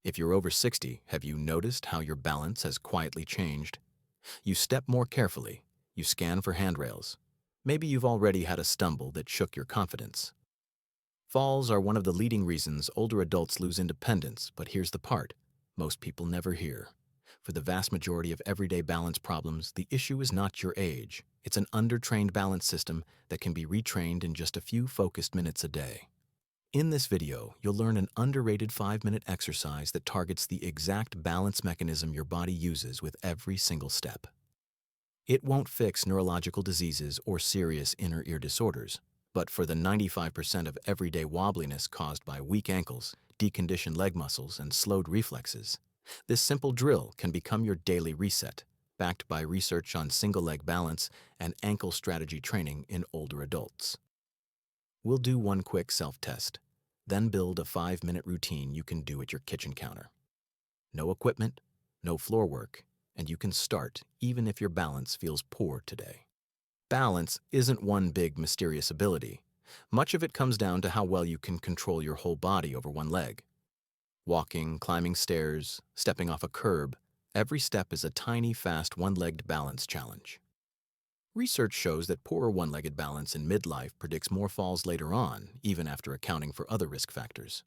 If you're over 60, have you noticed how your balance has quietly changed? You step more carefully, you scan for handrails. Maybe you've already had a stumble that shook your confidence. Falls are one of the leading reasons older adults lose independence, but here's the part most people never hear. For the vast majority of everyday balance problems, the issue is not your age. It's an undertrained balance system that can be retrained in just a few focused minutes a day. In this video, you'll learn an underrated 5-minute exercise that targets the exact balance mechanism your body uses with every single step. It won't fix neurological diseases or serious inner ear disorders, but for the 95% of everyday wobbliness caused by weak ankles, deconditioned leg muscles, and slowed reflexes, this simple drill can become your daily reset, backed by research on single-leg balance and ankle strategy training in older adults. We'll do one quick self-test, then build a 5-minute routine you can do at your kitchen counter. No equipment, no floor work, and you can start even if your balance feels poor today. Balance isn't one big mysterious ability. Much of it comes down to how well you can control your whole body over one leg. Walking, climbing stairs, stepping off a curb, every step is a tiny, fast, one-legged balance challenge. Research shows that poorer one-legged balance in midlife predicts more falls later on, even after accounting for other risk factors.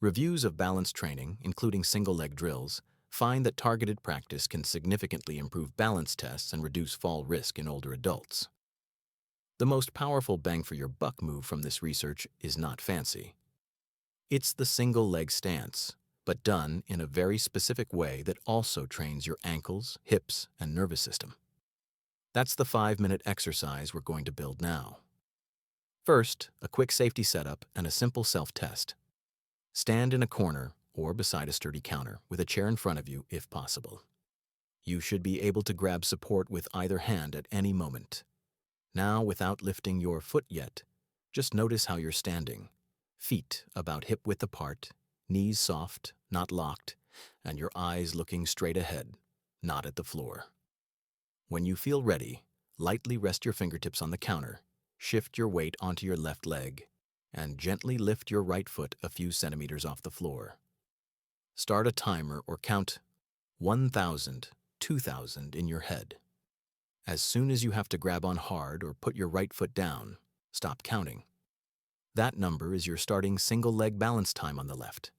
Reviews of balance training, including single-leg drills, find that targeted practice can significantly improve balance tests and reduce fall risk in older adults. The most powerful bang-for-your-buck move from this research is not fancy. It's the single-leg stance, but done in a very specific way that also trains your ankles, hips, and nervous system. That's the 5-minute exercise we're going to build now. First, a quick safety setup and a simple self-test. Stand in a corner or beside a sturdy counter with a chair in front of you if possible. You should be able to grab support with either hand at any moment. Now, without lifting your foot yet, just notice how you're standing. Feet about hip-width apart, knees soft, not locked, and your eyes looking straight ahead, not at the floor. When you feel ready, lightly rest your fingertips on the counter, shift your weight onto your left leg, and gently lift your right foot a few centimeters off the floor. Start a timer or count 1,000, 2,000 in your head. As soon as you have to grab on hard or put your right foot down, stop counting. That number is your starting single-leg balance time on the left.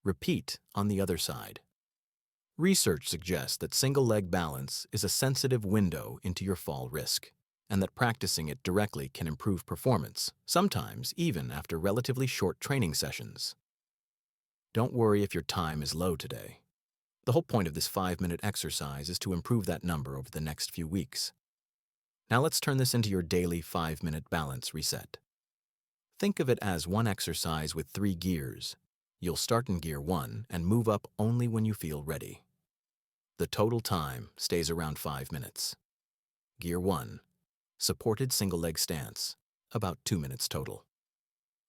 Repeat on the other side. Research suggests that single-leg balance is a sensitive window into your fall risk, and that practicing it directly can improve performance, sometimes even after relatively short training sessions. Don't worry if your time is low today. The whole point of this 5-minute exercise is to improve that number over the next few weeks. Now let's turn this into your daily 5-minute balance reset. Think of it as one exercise with 3 gears. You'll start in gear 1 and move up only when you feel ready. The total time stays around 5 minutes. Gear 1. Supported single-leg stance, about 2 minutes total.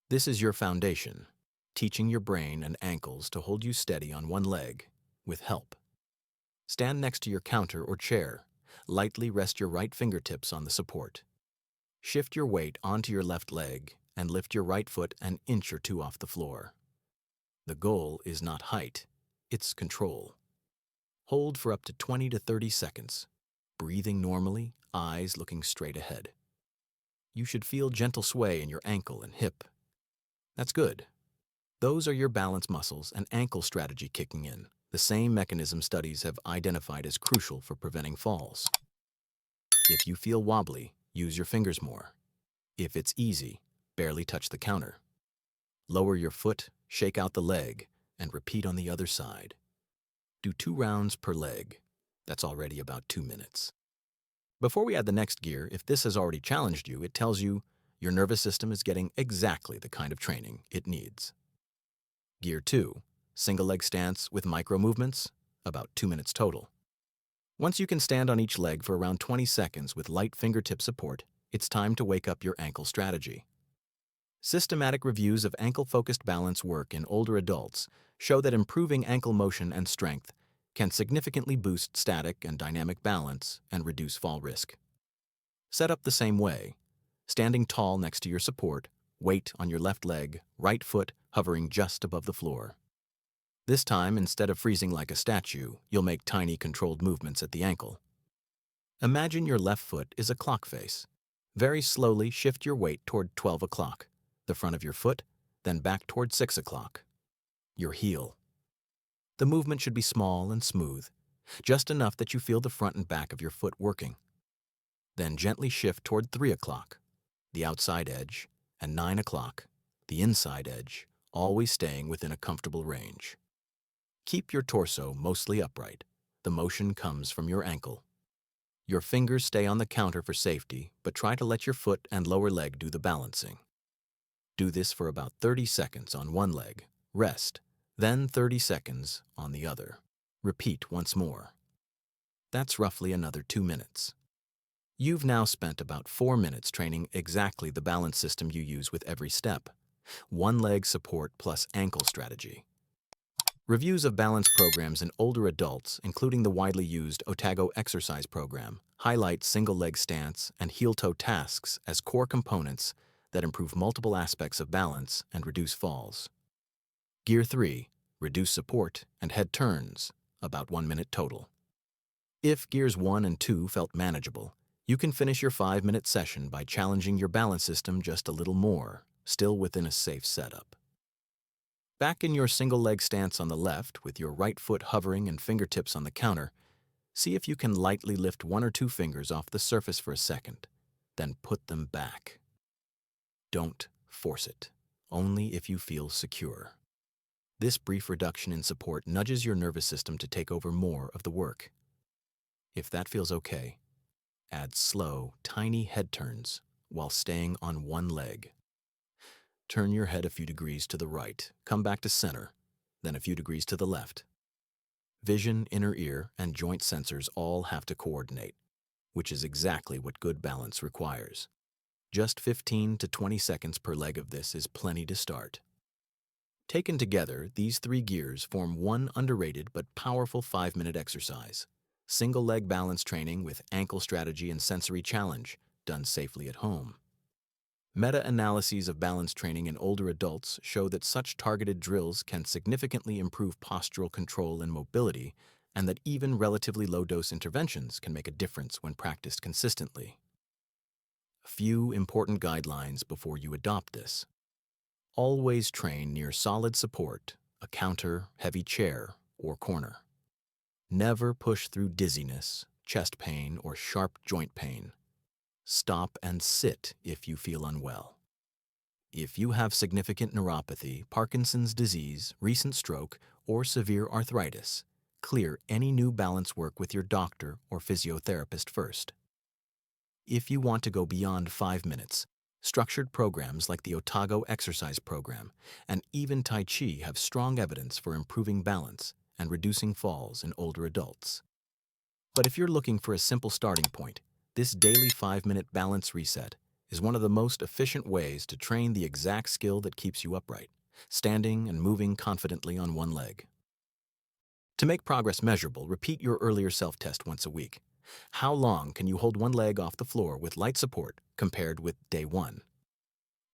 This is your foundation, teaching your brain and ankles to hold you steady on one leg, with help. Stand next to your counter or chair. Lightly rest your right fingertips on the support. Shift your weight onto your left leg and lift your right foot an inch or 2 off the floor. The goal is not height, it's control. Hold for up to 20 to 30 seconds, breathing normally, eyes looking straight ahead. You should feel gentle sway in your ankle and hip. That's good. Those are your balance muscles and ankle strategy kicking in, the same mechanism studies have identified as crucial for preventing falls. If you feel wobbly, use your fingers more. If it's easy, barely touch the counter. Lower your foot, shake out the leg, and repeat on the other side. Do 2 rounds per leg. That's already about 2 minutes. Before we add the next gear, if this has already challenged you, it tells you your nervous system is getting exactly the kind of training it needs. Gear 2, single-leg stance with micro movements, about 2 minutes total. Once you can stand on each leg for around 20 seconds with light fingertip support, it's time to wake up your ankle strategy. Systematic reviews of ankle-focused balance work in older adults show that improving ankle motion and strength can significantly boost static and dynamic balance and reduce fall risk. Set up the same way, standing tall next to your support, weight on your left leg, right foot hovering just above the floor. This time, instead of freezing like a statue, you'll make tiny controlled movements at the ankle. Imagine your left foot is a clock face. Very slowly shift your weight toward 12 o'clock, the front of your foot, then back toward 6 o'clock. Your heel. The movement should be small and smooth, just enough that you feel the front and back of your foot working. Then gently shift toward 3 o'clock, the outside edge, and 9 o'clock, the inside edge, always staying within a comfortable range. Keep your torso mostly upright. The motion comes from your ankle. Your fingers stay on the counter for safety, but try to let your foot and lower leg do the balancing. Do this for about 30 seconds on one leg, rest, then 30 seconds on the other. Repeat once more. That's roughly another 2 minutes. You've now spent about 4 minutes training exactly the balance system you use with every step. One leg support plus ankle strategy. Reviews of balance programs in older adults, including the widely used Otago Exercise Programme, highlight single-leg stance and heel-toe tasks as core components that improve multiple aspects of balance and reduce falls. Gear 3, reduce support and head turns, about 1 minute total. If Gears 1 and 2 felt manageable, you can finish your 5-minute session by challenging your balance system just a little more, still within a safe setup. Back in your single-leg stance on the left, with your right foot hovering and fingertips on the counter, see if you can lightly lift 1 or 2 fingers off the surface for a second, then put them back. Don't force it, only if you feel secure. This brief reduction in support nudges your nervous system to take over more of the work. If that feels okay, add slow, tiny head turns while staying on one leg. Turn your head a few degrees to the right, come back to center, then a few degrees to the left. Vision, inner ear, and joint sensors all have to coordinate, which is exactly what good balance requires. Just 15 to 20 seconds per leg of this is plenty to start. Taken together, these 3 gears form one underrated but powerful 5-minute exercise. Single leg balance training with ankle strategy and sensory challenge, done safely at home. Meta-analyses of balance training in older adults show that such targeted drills can significantly improve postural control and mobility, and that even relatively low-dose interventions can make a difference when practiced consistently. A few important guidelines before you adopt this. Always train near solid support, a counter, heavy chair, or corner. Never push through dizziness, chest pain, or sharp joint pain. Stop and sit if you feel unwell. If you have significant neuropathy, Parkinson's disease, recent stroke, or severe arthritis, clear any new balance work with your doctor or physiotherapist first. If you want to go beyond 5 minutes, structured programs like the Otago Exercise Programme and even Tai Chi have strong evidence for improving balance and reducing falls in older adults. But if you're looking for a simple starting point, this daily 5-minute balance reset is one of the most efficient ways to train the exact skill that keeps you upright, standing and moving confidently on one leg. To make progress measurable, repeat your earlier self-test once a week. How long can you hold one leg off the floor with light support compared with day 1?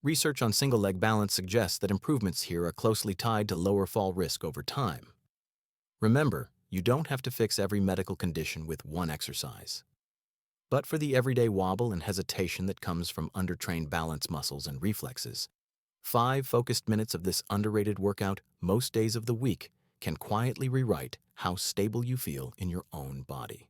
Research on single-leg balance suggests that improvements here are closely tied to lower fall risk over time. Remember, you don't have to fix every medical condition with one exercise. But for the everyday wobble and hesitation that comes from undertrained balance muscles and reflexes, 5 focused minutes of this underrated workout most days of the week can quietly rewrite how stable you feel in your own body.